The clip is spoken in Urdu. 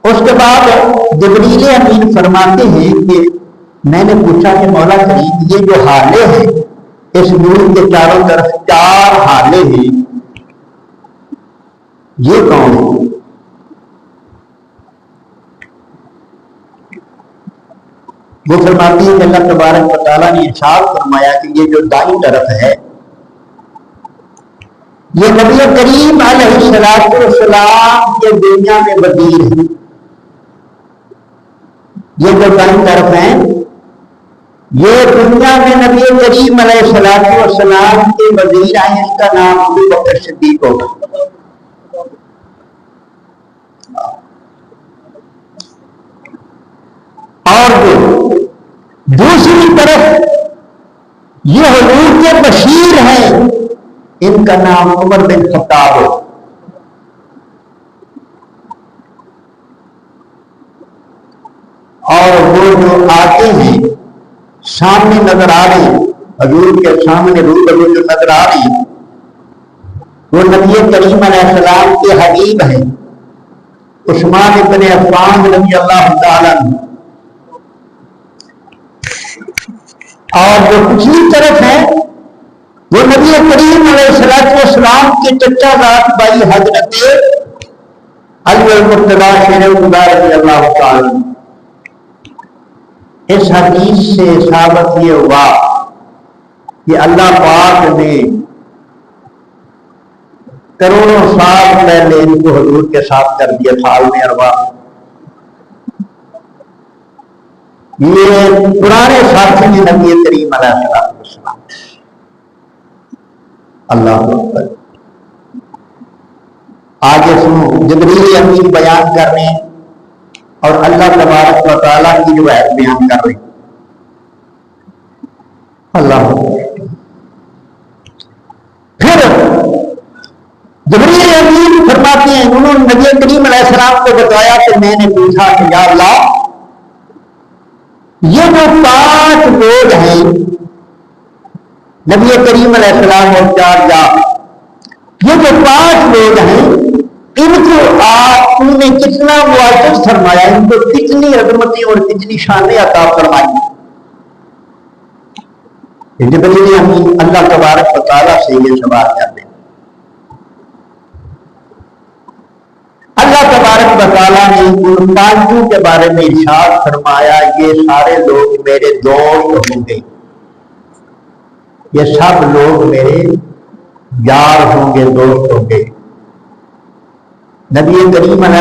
اس کے بعد جبریل امین فرماتے ہیں کہ میں نے پوچھا کہ مولا کریم یہ جو ہالے ہیں اس نور کے چاروں طرف 4 ہالے ہیں یہ کون ہے؟ وہ فرماتی ہے کہ اللہ تبارک و تعالیٰ نے ارشاد فرمایا کہ یہ جو دائیں طرف ہے یہ نبی کریم علیہ السلام کے دنیا میں وزیر ہے. یہ جو دائیں طرف ہیں یہ دنیا میں نبی کریم علیہ السلام کے وزیر ہیں. ان کا نام ابو بکر صدیق ہوگا. اور دوسری طرف یہ حضور کے بشیر ہیں. ان کا نام عمر بن خطاب ہے. اور وہ جو آتے ہیں سامنے نظر آ رہے ہیں حضور کے سامنے روبرو جو نظر آ رہی ہیں وہ نبی کریم علیہ السلام کے حبیب ہیں عثمان بن عفان رضی اللہ تعالیٰ عنہ. اور جو پچھلی طرف ہے وہ نبی کریم علیہ السلام کے چچا ذات بھائی حضرت علی المرتضیٰ شیر خدا رضی اللہ تعالیٰ. اس حدیث سے ثابت یہ ہوا کہ اللہ پاک نے کروڑوں سال پہلے ان کو حضور کے ساتھ کر دیا تھا عالم ارواح. یہ پرانے ساتھی ہیں نبی کریم علیہ السلام. اللہ اکبر. آگے سنو جبریل امین بیان کر رہے ہیں اور اللہ تبارک و تعالیٰ کی جو ہے بیان کر رہے ہیں. اللہ اکبر. پھر جبریل امین فرماتے ہیں انہوں نے نبی کریم علیہ السلام کو بتایا کہ میں نے پوچھا کہ یا اللہ یہ جو 5 لوگ ہیں نبی کریم علیہ السلام اور 4 یہ جو 5 لوگ ہیں ان کو آپ نے کتنا معزز فرمایا, ان کو کتنی عظمتیں اور کتنی شانیں عطا فرمائی. جبریل امین اللہ تبارک و تعالیٰ سے یہ سوال کرتے ہیں. اللہ تبارک و تعالیٰ نے ان 5 کے بارے میں ارشاد فرمایا یہ سارے لوگ میرے دوست ہوں گے, یہ سب لوگ میرے یار ہوں گے, دوست ہوں گے. نبی کریم علیہ